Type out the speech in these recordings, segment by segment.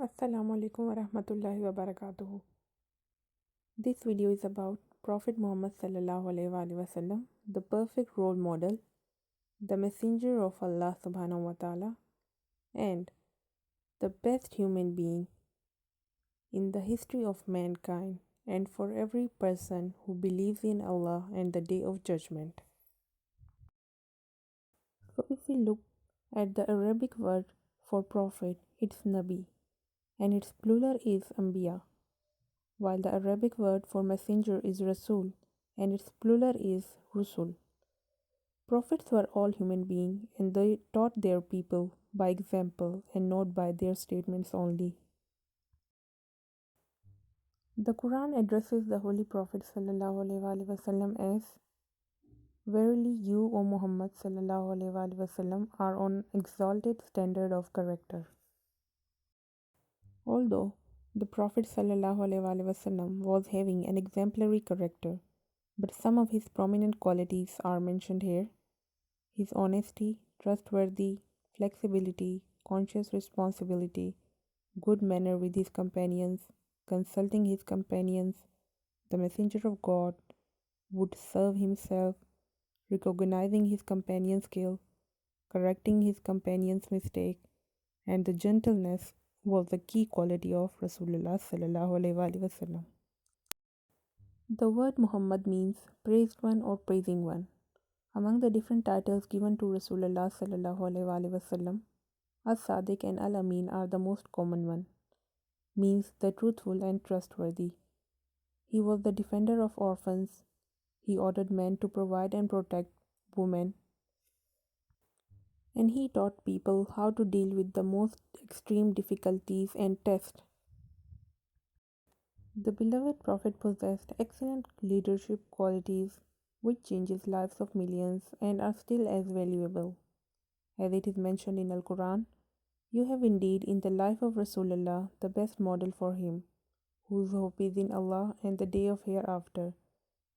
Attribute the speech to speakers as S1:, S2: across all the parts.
S1: Assalamu alaikum wa rahmatullahi wa barakatuhu. This video is about Prophet Muhammad sallallahu alaihi wasallam, the perfect role model, the messenger of Allah subhanahu wa ta'ala, and the best human being in the history of mankind and for every person who believes in Allah and the day of judgment. So if we look at the Arabic word for prophet, it's Nabi and its plural is Anbiya, while the Arabic word for messenger is Rasul and its plural is Rusul. Prophets were all human beings and they taught their people by example and not by their statements only. The Quran addresses the Holy Prophet ﷺ as Verily you, O Muhammad ﷺ, are on exalted standard of character. Although the Prophet ﷺ was having an exemplary character, but some of his prominent qualities are mentioned here: his honesty, trustworthy, flexibility, conscious responsibility, good manner with his companions, consulting his companions, the messenger of God, would serve himself, recognizing his companion's skill, correcting his companion's mistake, and the gentleness was the key quality of Rasulullah sallallahu alaihi wasallam. The word Muhammad means praised one or praising one. Among the different titles given to Rasulullah sallallahu alaihi wasallam, As-Sadiq and Al-Amin are the most common one, means the truthful and trustworthy. He was the defender of orphans. He ordered men to provide and protect women, and he taught people how to deal with the most extreme difficulties and tests. The beloved Prophet possessed excellent leadership qualities which changes lives of millions and are still as valuable. As it is mentioned in Al Quran, you have indeed in the life of Rasulullah the best model for him, whose hope is in Allah and the day of hereafter,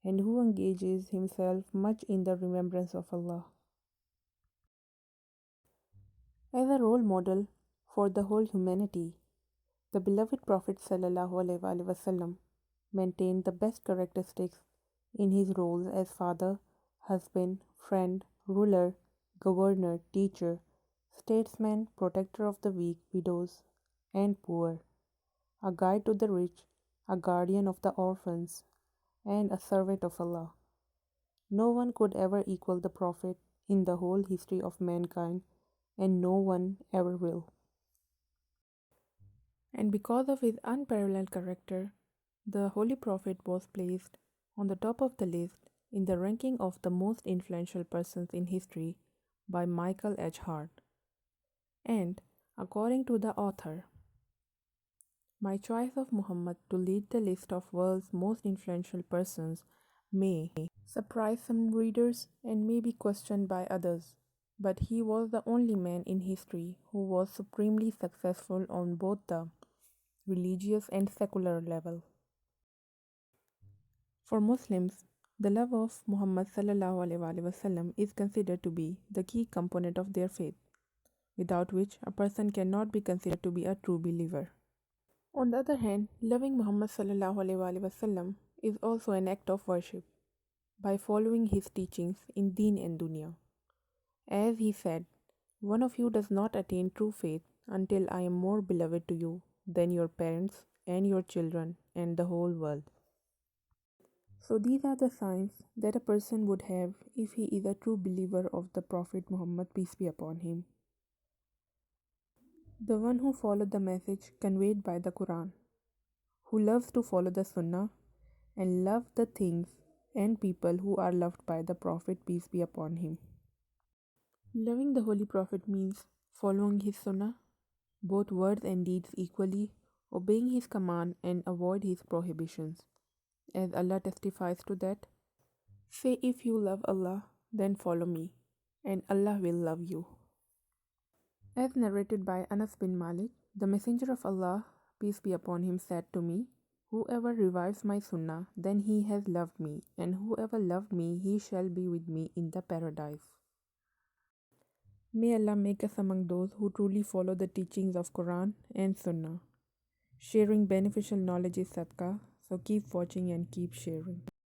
S1: and who engages himself much in the remembrance of Allah. As a role model for the whole humanity, the beloved Prophet ﷺ maintained the best characteristics in his roles as father, husband, friend, ruler, governor, teacher, statesman, protector of the weak, widows, and poor, a guide to the rich, a guardian of the orphans, and a servant of Allah. No one could ever equal the Prophet in the whole history of mankind, and no one ever will. And because of his unparalleled character, the Holy Prophet was placed on the top of the list in the ranking of the most influential persons in history by Michael H. Hart. And according to the author, my choice of Muhammad to lead the list of world's most influential persons may surprise some readers and may be questioned by others, but he was the only man in history who was supremely successful on both the religious and secular level. For Muslims, the love of Muhammad sallallahu alaihi wasallam is considered to be the key component of their faith, without which a person cannot be considered to be a true believer. On the other hand, loving Muhammad sallallahu alaihi wasallam is also an act of worship by following his teachings in Deen and Dunya. As he said, one of you does not attain true faith until I am more beloved to you than your parents and your children and the whole world. So these are the signs that a person would have if he is a true believer of the Prophet Muhammad, peace be upon him, the one who followed the message conveyed by the Quran, who loves to follow the Sunnah and love the things and people who are loved by the Prophet, peace be upon him. Loving the Holy Prophet means following his Sunnah, both words and deeds equally, obeying his command and avoid his prohibitions, as Allah testifies to that. Say, if you love Allah, then follow me, and Allah will love you. As narrated by Anas bin Malik, the Messenger of Allah, peace be upon him, said to me, whoever revives my sunnah, then he has loved me, and whoever loved me, he shall be with me in the paradise. May Allah make us among those who truly follow the teachings of Quran and Sunnah, Sharing beneficial knowledge is sadka, so keep watching and keep sharing.